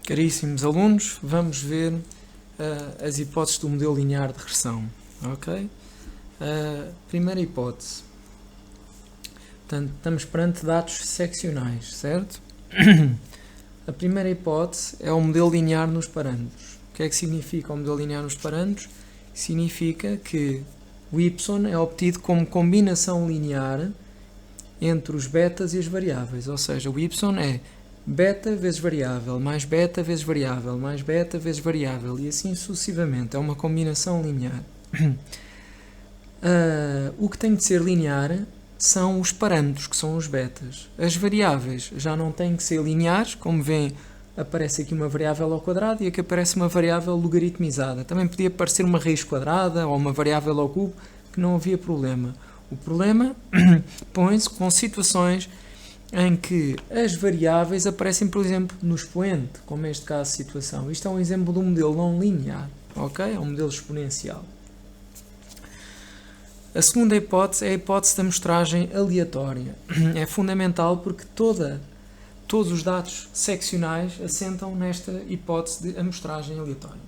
Caríssimos alunos, vamos ver as hipóteses do modelo linear de regressão. Ok? Primeira hipótese. Portanto, estamos perante dados seccionais, certo? A primeira hipótese é o modelo linear nos parâmetros. O que é que significa o modelo linear nos parâmetros? Significa que o y é obtido como combinação linear entre os betas e as variáveis, ou seja, o y é beta vezes variável, mais beta vezes variável, mais beta vezes variável, e assim sucessivamente. É uma combinação linear. O que tem de ser linear são os parâmetros, que são os betas. As variáveis já não têm que ser lineares, como veem, aparece aqui uma variável ao quadrado e aqui aparece uma variável logaritmizada. Também podia aparecer uma raiz quadrada ou uma variável ao cubo, que não havia problema. O problema põe-se com situações em que as variáveis aparecem, por exemplo, no expoente, como este caso de situação. Isto é um exemplo de um modelo não linear, ok? É um modelo exponencial. A segunda hipótese é a hipótese da amostragem aleatória. É fundamental porque todos os dados seccionais assentam nesta hipótese de amostragem aleatória.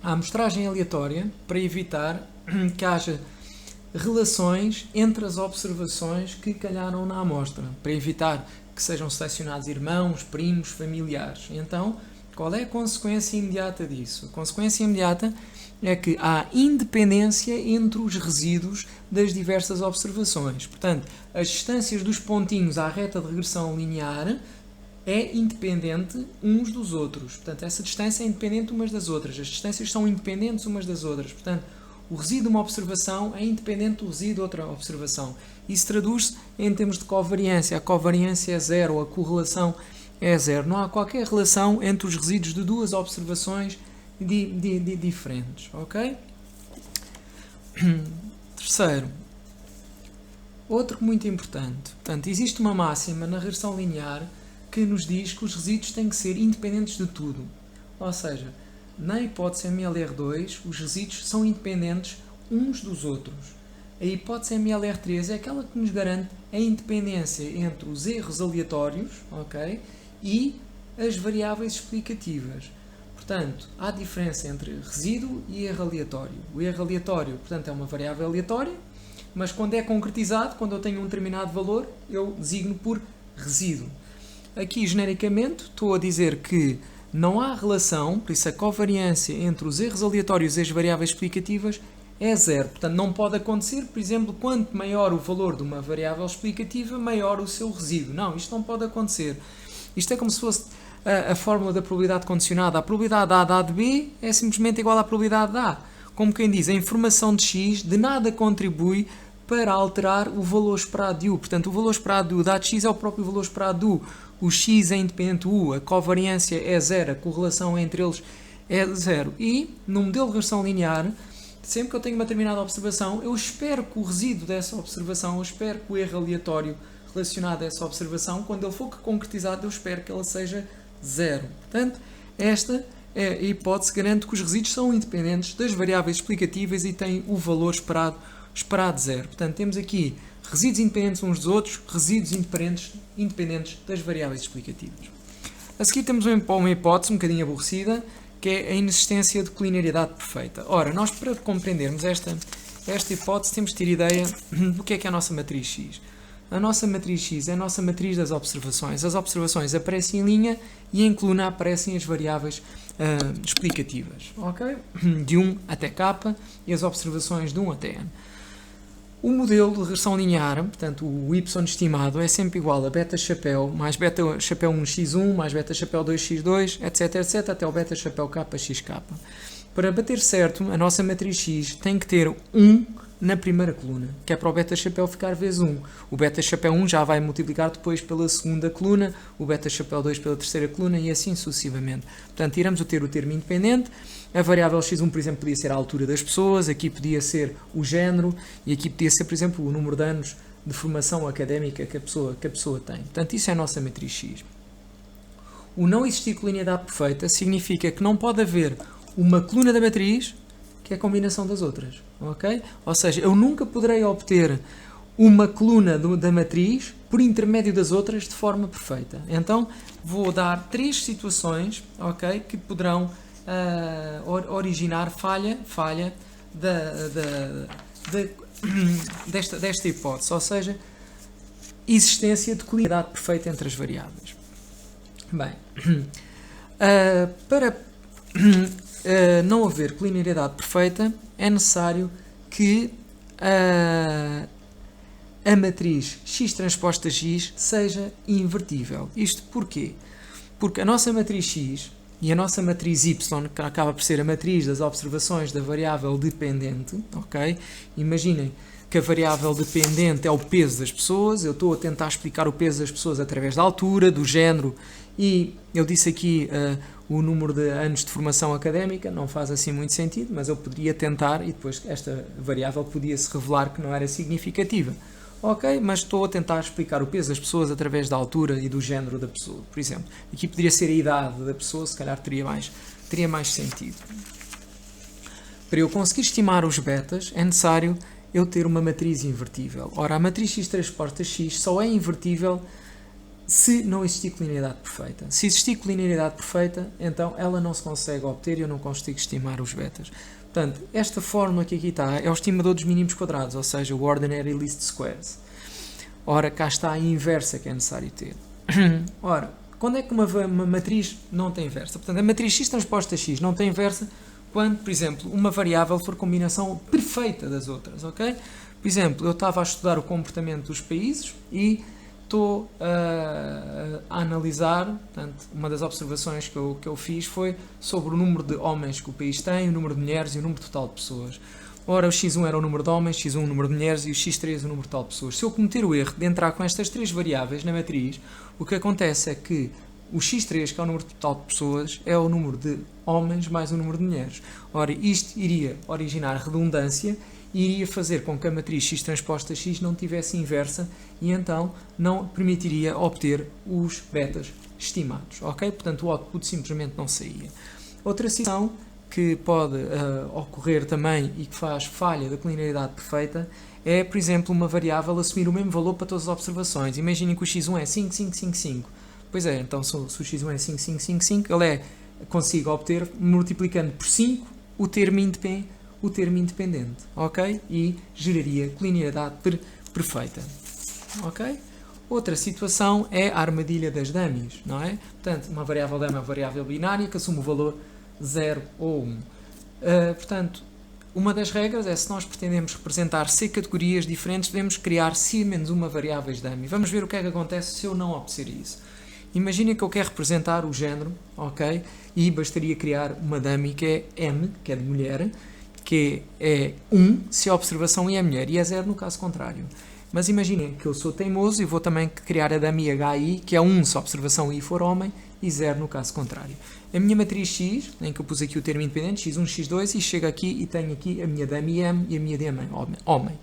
A amostragem aleatória, para evitar que haja relações entre as observações que calharam na amostra, para evitar que sejam selecionados irmãos, primos, familiares. Então, qual é a consequência imediata disso? A consequência imediata é que há independência entre os resíduos das diversas observações. Portanto, as distâncias dos pontinhos à reta de regressão linear é independente uns dos outros. Portanto, essa distância é independente umas das outras. As distâncias são independentes umas das outras. Portanto, o resíduo de uma observação é independente do resíduo de outra observação. Isso traduz-se em termos de covariância. A covariância é zero, a correlação é zero. Não há qualquer relação entre os resíduos de duas observações diferentes. Ok? Terceiro. Outro muito importante. Portanto, existe uma máxima na regressão linear que nos diz que os resíduos têm que ser independentes de tudo. Ou seja, na hipótese MLR2, os resíduos são independentes uns dos outros. A hipótese MLR3 é aquela que nos garante a independência entre os erros aleatórios, ok, e as variáveis explicativas. Portanto, há diferença entre resíduo e erro aleatório. O erro aleatório, portanto, é uma variável aleatória, mas quando é concretizado, quando eu tenho um determinado valor, eu designo por resíduo. Aqui, genericamente, estou a dizer que não há relação, por isso a covariância entre os erros aleatórios e as variáveis explicativas é zero. Portanto, não pode acontecer, por exemplo, quanto maior o valor de uma variável explicativa, maior o seu resíduo. Não, isto não pode acontecer. Isto é como se fosse a fórmula da probabilidade condicionada. A probabilidade A dado B é simplesmente igual à probabilidade de A. Como quem diz, a informação de X de nada contribui para alterar o valor esperado de U. Portanto, o valor esperado de U dado X é o próprio valor esperado de U. O X é independente do U, a covariância é zero, a correlação entre eles é zero. E, no modelo de regressão linear, sempre que eu tenho uma determinada observação, eu espero que o resíduo dessa observação, eu espero que o erro aleatório relacionado a essa observação, quando ele for concretizado, eu espero que ela seja zero. Portanto, esta é a hipótese que garante que os resíduos são independentes das variáveis explicativas e têm o valor esperado zero. Portanto, temos aqui resíduos independentes uns dos outros, resíduos independentes das variáveis explicativas. A seguir temos uma hipótese um bocadinho aborrecida, que é a inexistência de colinearidade perfeita. Ora, nós para compreendermos esta hipótese temos de ter ideia do que é a nossa matriz X. A nossa matriz X é a nossa matriz das observações. As observações aparecem em linha e em coluna aparecem as variáveis explicativas. Ok? De 1 até K e as observações de 1 até N. O modelo de regressão linear, portanto o y estimado, é sempre igual a beta chapéu mais beta chapéu 1x1 mais beta chapéu 2x2, etc, etc, até o beta chapéu kxk. Para bater certo, a nossa matriz X tem que ter 1 na primeira coluna, que é para o beta chapéu ficar vezes 1. O beta chapéu 1 já vai multiplicar depois pela segunda coluna, o beta chapéu 2 pela terceira coluna e assim sucessivamente. Portanto, tiramos o termo independente. A variável x1, por exemplo, podia ser a altura das pessoas, aqui podia ser o género e aqui podia ser, por exemplo, o número de anos de formação académica que a pessoa tem. Portanto, isso é a nossa matriz X. O não existir colinearidade perfeita significa que não pode haver uma coluna da matriz que é a combinação das outras. Ok? Ou seja, eu nunca poderei obter uma coluna da matriz por intermédio das outras de forma perfeita. Então, vou dar 3 situações, ok, que poderão originar falha desta hipótese, ou seja, existência de colinearidade perfeita entre as variáveis. Bem, para não haver colinearidade perfeita, é necessário que a matriz x transposta x seja invertível. Isto porquê? Porque a nossa matriz x e a nossa matriz y, que acaba por ser a matriz das observações da variável dependente, ok? Imaginem que a variável dependente é o peso das pessoas. Eu estou a tentar explicar o peso das pessoas através da altura, do género, e eu disse aqui o número de anos de formação académica, não faz assim muito sentido, mas eu poderia tentar, e depois esta variável podia-se revelar que não era significativa. Ok, mas estou a tentar explicar o peso das pessoas através da altura e do género da pessoa, por exemplo. Aqui poderia ser a idade da pessoa, se calhar teria mais sentido. Para eu conseguir estimar os betas, é necessário eu ter uma matriz invertível. Ora, a matriz x transposta x só é invertível se não existir colinearidade perfeita. Se existir colinearidade perfeita, então ela não se consegue obter e eu não consigo estimar os betas. Portanto, esta fórmula que aqui está é o estimador dos mínimos quadrados, ou seja, o ordinary least squares. Ora, cá está a inversa que é necessário ter. Ora, quando é que uma matriz não tem inversa? Portanto, a matriz x transposta x não tem inversa quando, por exemplo, uma variável for combinação perfeita das outras, ok? Por exemplo, eu estava a estudar o comportamento dos países e estou a analisar, portanto, uma das observações que eu fiz foi sobre o número de homens que o país tem, o número de mulheres e o número total de pessoas. Ora, o x1 era o número de homens, x1 o número de mulheres e o x3 o número total de pessoas. Se eu cometer o erro de entrar com estas 3 variáveis na matriz, o que acontece é que o x3, que é o número total de pessoas, é o número de homens mais o número de mulheres. Ora, isto iria originar redundância e iria fazer com que a matriz x transposta x não tivesse inversa e então não permitiria obter os betas estimados, ok? Portanto, o output simplesmente não saía. Outra situação que pode ocorrer também e que faz falha da colinearidade perfeita é, por exemplo, uma variável assumir o mesmo valor para todas as observações. Imaginem que o x1 é 5, 5, 5, 5. Pois é, então se o x1 é 5, 5, 5, 5, ele consigo obter, multiplicando por 5, o termo independente, ok? E geraria colinearidade perfeita, ok? Outra situação é a armadilha das dummies, não é? Portanto, uma variável dummy é uma variável binária que assume o valor 0 ou 1. Portanto, uma das regras é, se nós pretendemos representar C categorias diferentes, devemos criar C menos uma variáveis dummy. Vamos ver o que é que acontece se eu não obedecer isso. Imaginem que eu quero representar o género, ok? E bastaria criar uma dummy que é M, que é de mulher, que é 1 se a observação I é mulher e é 0 no caso contrário. Mas imaginem que eu sou teimoso e vou também criar a dummy HI, que é 1 se a observação I for homem e 0 no caso contrário. A minha matriz X, em que eu pus aqui o termo independente, X1, X2, e chego aqui e tenho aqui a minha dummy M e a minha dummy homem.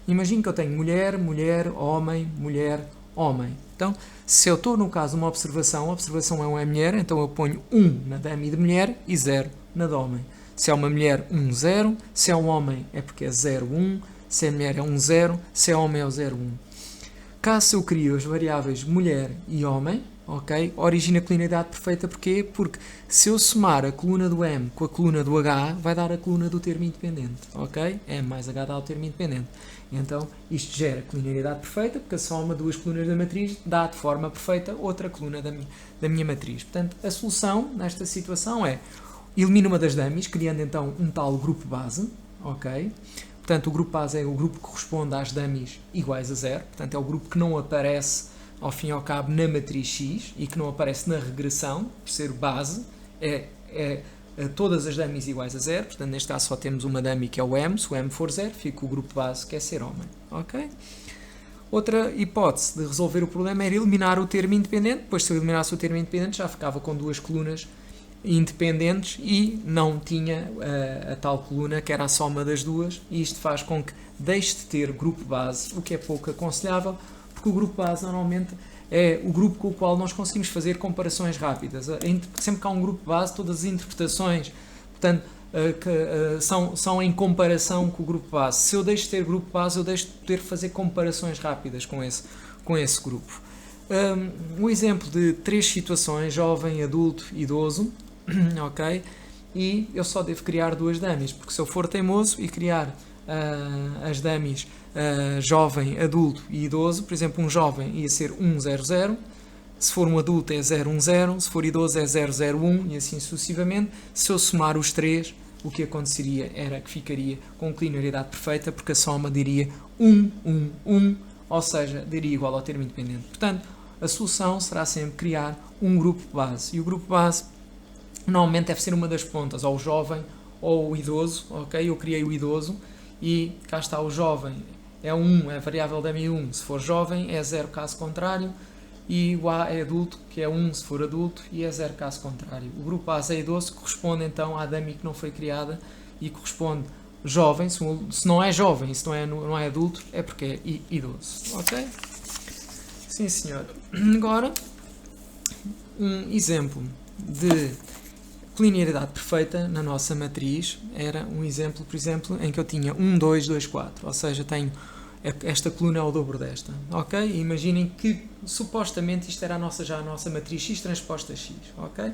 Imagino que eu tenho mulher, mulher, homem, mulher, homem. Então, se eu estou no caso de uma observação, a observação é mulher, então eu ponho 1 na dummy de mulher e 0 na de homem. Se é uma mulher, 1, 0. Se é um homem, é porque é 0, 1. Se é mulher, é 1, 0. Se é homem, é o 0, 1. Caso eu crie as variáveis mulher e homem, ok? Origina a colinearidade perfeita. Porquê? Porque se eu somar a coluna do M com a coluna do H, vai dar a coluna do termo independente, ok? M mais H dá o termo independente. Então, isto gera colinearidade perfeita, porque a soma duas colunas da matriz dá de forma perfeita outra coluna da minha matriz. Portanto, a solução nesta situação é elimino uma das dummies, criando então um tal grupo base, ok? Portanto, o grupo base é o grupo que corresponde às dummies iguais a 0, portanto, é o grupo que não aparece, ao fim e ao cabo, na matriz X e que não aparece na regressão, por ser base, todas as dummies iguais a 0, portanto, neste caso só temos uma dummy que é o M, se o M for 0, fica o grupo base que é ser homem, ok? Outra hipótese de resolver o problema era eliminar o termo independente, pois se eu eliminasse o termo independente já ficava com duas colunas independentes e não tinha a tal coluna que era a soma das duas, e isto faz com que deixe de ter grupo base, o que é pouco aconselhável, porque o grupo base normalmente é o grupo com o qual nós conseguimos fazer comparações rápidas. Sempre que há um grupo base, todas as interpretações, portanto, são em comparação com o grupo base. Se eu deixo de ter grupo base, eu deixo de poder fazer comparações rápidas com esse grupo. Um exemplo de 3 situações: jovem, adulto, idoso, ok? E eu só devo criar 2 dummies, porque se eu for teimoso e criar as dummies jovem, adulto e idoso, por exemplo, um jovem ia ser 100, se for um adulto é 010, se for idoso é 001 e assim sucessivamente. Se eu somar os 3, o que aconteceria era que ficaria com linearidade perfeita, porque a soma diria 1, 1, 1, ou seja, daria igual ao termo independente. Portanto, a solução será sempre criar um grupo base, e o grupo base normalmente deve ser uma das pontas, ou o jovem ou o idoso, ok? Eu criei o idoso e cá está o jovem, é 1, é a variável dummy 1, se for jovem é 0 caso contrário, e o A é adulto, que é 1 se for adulto, e é 0 caso contrário. O grupo base é idoso, corresponde então à dummy que não foi criada, e corresponde jovem, se não é jovem, se não é adulto, é porque é idoso, ok? Sim, senhor. Agora, um exemplo de linearidade perfeita na nossa matriz era um exemplo, por exemplo, em que eu tinha 1, 2, 2, 4, ou seja, tenho esta coluna é o dobro desta, ok? E imaginem que supostamente isto era já a nossa matriz X transposta X, ok?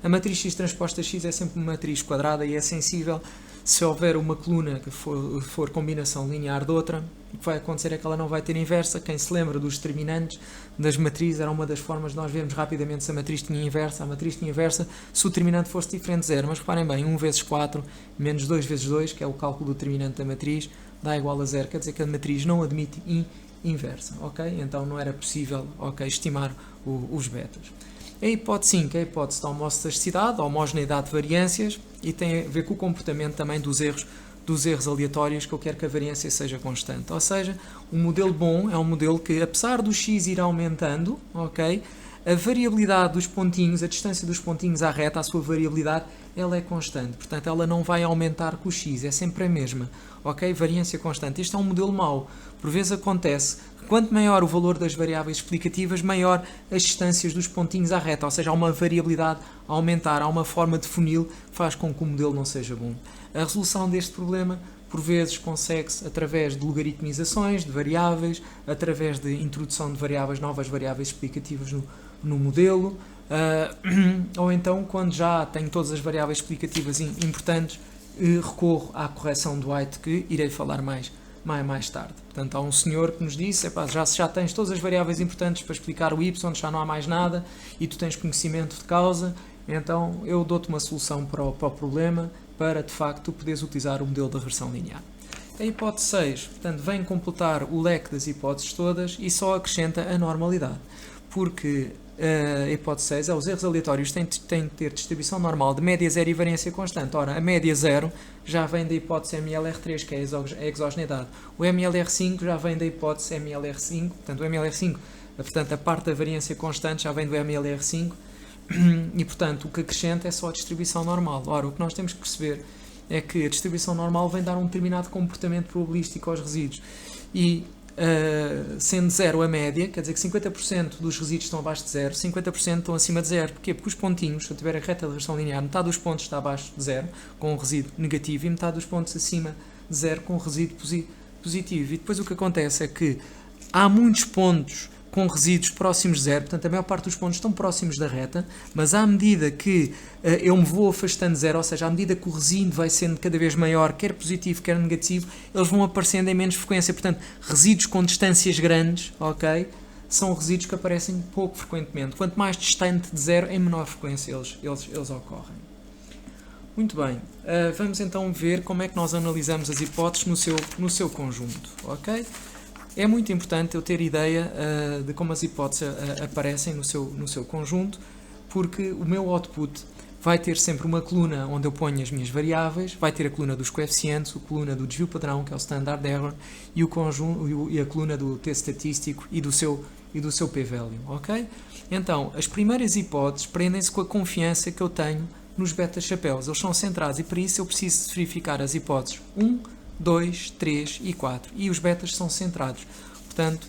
A matriz X transposta X é sempre uma matriz quadrada e é sensível se houver uma coluna que for combinação linear de outra. O que vai acontecer é que ela não vai ter inversa. Quem se lembra dos determinantes das matrizes, era uma das formas de nós vermos rapidamente se a matriz tinha inversa. A matriz tinha inversa se o determinante fosse diferente de 0. Mas reparem bem, 1 vezes 4 menos 2 vezes 2, que é o cálculo do determinante da matriz, dá igual a 0. Quer dizer que a matriz não admite inversa, ok? Então não era possível, ok, estimar os betas. A hipótese 5 é a hipótese da homocedasticidade, homogeneidade de variâncias, e tem a ver com o comportamento também dos erros aleatórios, que eu quero que a variância seja constante. Ou seja, um modelo bom é um modelo que, apesar do x ir aumentando, ok, a variabilidade dos pontinhos, a distância dos pontinhos à reta, a sua variabilidade, ela é constante. Portanto, ela não vai aumentar com o x, é sempre a mesma, ok? Variância constante. Este é um modelo mau. Por vezes acontece que quanto maior o valor das variáveis explicativas, maior as distâncias dos pontinhos à reta, ou seja, há uma variabilidade a aumentar, há uma forma de funil que faz com que o modelo não seja bom. A resolução deste problema, por vezes, consegue-se através de logaritmizações de variáveis, através de introdução de novas variáveis explicativas no modelo, ou então, quando já tenho todas as variáveis explicativas importantes, recorro à correção do White, que irei falar mais tarde. Portanto, há um senhor que nos disse, já tens todas as variáveis importantes para explicar o y, já não há mais nada, e tu tens conhecimento de causa, então eu dou-te uma solução para o problema, para, de facto, poderes utilizar o modelo da regressão linear. A hipótese 6, portanto, vem completar o leque das hipóteses todas e só acrescenta a normalidade, porque a hipótese 6 é os erros aleatórios têm de ter distribuição normal de média 0 e variância constante. Ora, a média 0 já vem da hipótese MLR3, que é a exogeneidade. O MLR5 já vem da hipótese MLR5, portanto, o MLR5, portanto, a parte da variância constante já vem do MLR5, e, portanto, o que acrescenta é só a distribuição normal. Ora, o que nós temos que perceber é que a distribuição normal vem dar um determinado comportamento probabilístico aos resíduos, e sendo 0 a média, quer dizer que 50% dos resíduos estão abaixo de 0, 50% estão acima de 0. Porquê? Porque os pontinhos, se eu tiver a reta de regressão linear, metade dos pontos está abaixo de 0, com um resíduo negativo, e metade dos pontos acima de 0, com um resíduo positivo. E depois o que acontece é que há muitos pontos com resíduos próximos de 0, portanto a maior parte dos pontos estão próximos da reta, mas à medida que eu me vou afastando de 0, ou seja, à medida que o resíduo vai sendo cada vez maior, quer positivo, quer negativo, eles vão aparecendo em menos frequência. Portanto, resíduos com distâncias grandes, ok, são resíduos que aparecem pouco frequentemente. Quanto mais distante de 0, em menor frequência eles ocorrem. Muito bem, vamos então ver como é que nós analisamos as hipóteses no seu conjunto, ok? É muito importante eu ter ideia de como as hipóteses aparecem no seu conjunto, porque o meu output vai ter sempre uma coluna onde eu ponho as minhas variáveis, vai ter a coluna dos coeficientes, a coluna do desvio padrão, que é o standard error, e a coluna do t estatístico e do seu p-value, ok? Então, as primeiras hipóteses prendem-se com a confiança que eu tenho nos beta-chapéus. Eles são centrados e para isso eu preciso verificar as hipóteses 1, 2, 3 e 4. E os betas são centrados. Portanto,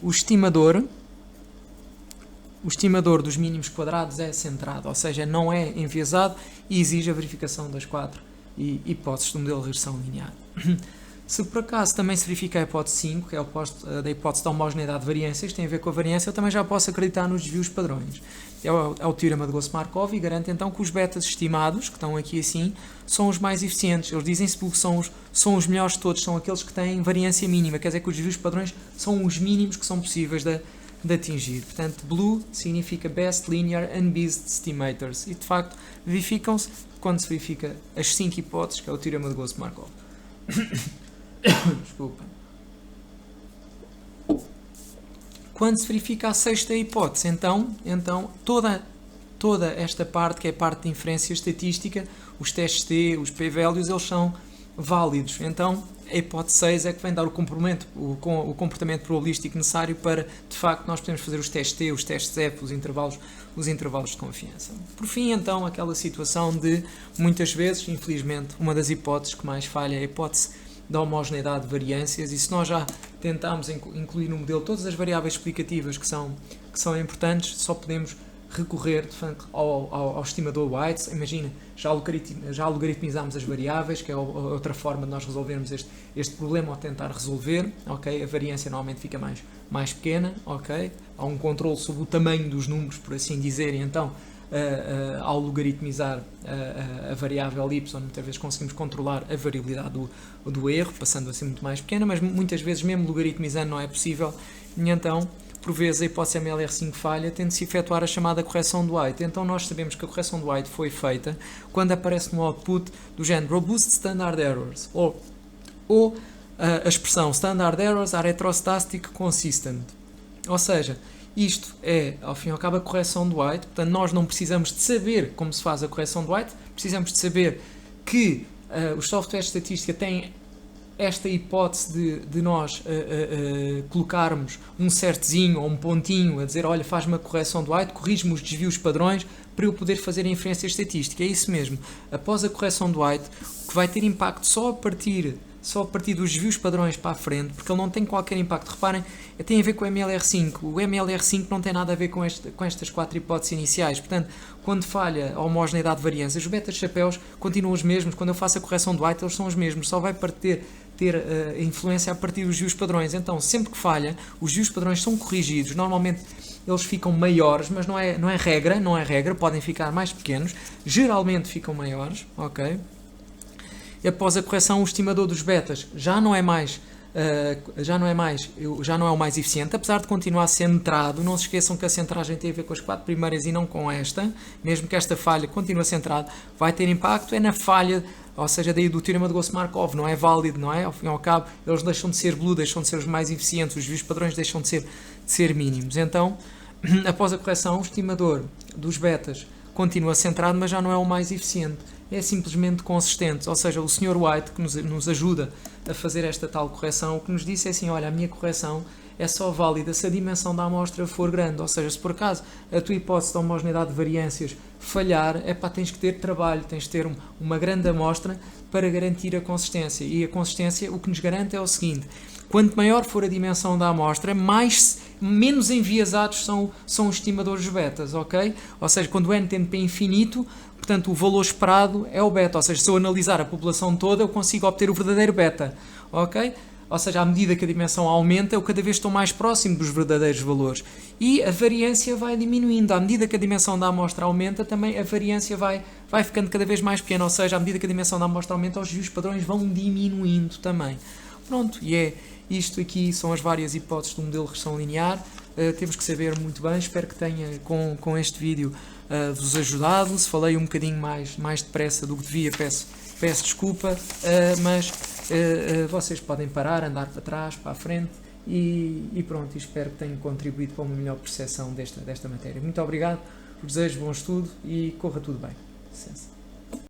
o estimador o estimador dos mínimos quadrados é centrado, ou seja, não é enviesado e exige a verificação das 4 hipóteses do modelo de regressão linear. Se por acaso também se verifica a hipótese 5, que é o oposto da hipótese da homogeneidade de variâncias, tem a ver com a variância, eu também já posso acreditar nos desvios padrões. É o teorema de Gauss-Markov e garante então que os betas estimados, que estão aqui assim, são os mais eficientes. Eles dizem-se porque são os melhores de todos, são aqueles que têm variância mínima, quer dizer que os desvios padrões são os mínimos que são possíveis de atingir. Portanto, BLUE significa Best Linear Unbiased Estimators e de facto verificam-se quando se verifica as 5 hipóteses, que é o teorema de Gauss-Markov. Desculpa. Quando se verifica a 6ª hipótese, então toda esta parte, que é a parte de inferência estatística, os testes T, os p-values, eles são válidos. Então, a hipótese 6 é que vem dar o comportamento probabilístico necessário para, de facto, nós podemos fazer os testes T, os testes F, os intervalos de confiança. Por fim, então, aquela situação de, muitas vezes, infelizmente, uma das hipóteses que mais falha é a hipótese da homogeneidade de variâncias, e se nós já tentámos incluir no modelo todas as variáveis explicativas que são importantes, só podemos recorrer de facto, ao estimador White. Imagina, já logaritmizámos as variáveis, que é outra forma de nós resolvermos este problema ou tentar resolver, ok? A variância normalmente fica mais pequena, ok? Há um controle sobre o tamanho dos números, por assim dizer, e então ao logaritmizar a variável y, muitas vezes conseguimos controlar a variabilidade do erro, passando a ser muito mais pequena, mas muitas vezes mesmo logaritmizando não é possível, e então por vezes a hipótese MLR5 falha, tendo de se efetuar a chamada correção do White. Então nós sabemos que a correção do White foi feita quando aparece no output do género Robust Standard Errors, ou a expressão Standard Errors are heterostochastic consistent, ou seja, isto é, ao fim e ao cabo, a correção do White. Portanto, nós não precisamos de saber como se faz a correção do White, precisamos de saber que os softwares de estatística têm esta hipótese de nós colocarmos um certezinho ou um pontinho a dizer, olha, faz-me a correção do White, corrige-me os desvios padrões para eu poder fazer a inferência estatística. É isso mesmo. Após a correção do White, que vai ter impacto só a partir dos desvios padrões para a frente, porque ele não tem qualquer impacto. Reparem, tem a ver com o MLR5. O MLR5 não tem nada a ver com estas 4 hipóteses iniciais. Portanto, quando falha a homogeneidade de variâncias, os betas chapéus continuam os mesmos. Quando eu faço a correção do White, eles são os mesmos. Só vai ter influência a partir dos desvios padrões. Então, sempre que falha, os desvios padrões são corrigidos. Normalmente, eles ficam maiores, mas não é regra. Podem ficar mais pequenos. Geralmente ficam maiores, ok? E após a correção, o estimador dos betas já não é o mais eficiente, apesar de continuar centrado. Não se esqueçam que a centragem tem a ver com as 4 primeiras e não com esta. Mesmo que esta falha continue centrado, vai ter impacto é na falha, ou seja, daí do teorema de Gauss-Markov, não é válido, não é? Ao fim e ao cabo, eles deixam de ser blue, deixam de ser os mais eficientes, os desvios padrões deixam de ser mínimos. Então, após a correção, o estimador dos betas continua centrado, mas já não é o mais eficiente. É simplesmente consistente, ou seja, o Sr. White, que nos ajuda a fazer esta tal correção, o que nos disse é assim, olha, a minha correção é só válida se a dimensão da amostra for grande, ou seja, se por acaso a tua hipótese da homogeneidade de variâncias falhar, tens que ter trabalho, tens de ter uma grande amostra para garantir a consistência, e a consistência o que nos garante é o seguinte, quanto maior for a dimensão da amostra, menos enviesados são os estimadores betas, ok? Ou seja, quando o n tende para infinito, portanto, o valor esperado é o beta, ou seja, se eu analisar a população toda, eu consigo obter o verdadeiro beta, ok? Ou seja, à medida que a dimensão aumenta, eu cada vez estou mais próximo dos verdadeiros valores. E a variância vai diminuindo. À medida que a dimensão da amostra aumenta, também a variância vai ficando cada vez mais pequena, ou seja, à medida que a dimensão da amostra aumenta, os desvios padrões vão diminuindo também. Pronto, e é isto aqui, são as várias hipóteses do modelo de regressão linear. Temos que saber muito bem, espero que tenha com este vídeo vos ajudado. Se falei um bocadinho mais depressa do que devia, peço desculpa, mas vocês podem parar, andar para trás, para a frente e pronto, espero que tenham contribuído para uma melhor percepção desta matéria. Muito obrigado, vos desejo bom estudo e corra tudo bem. Licença.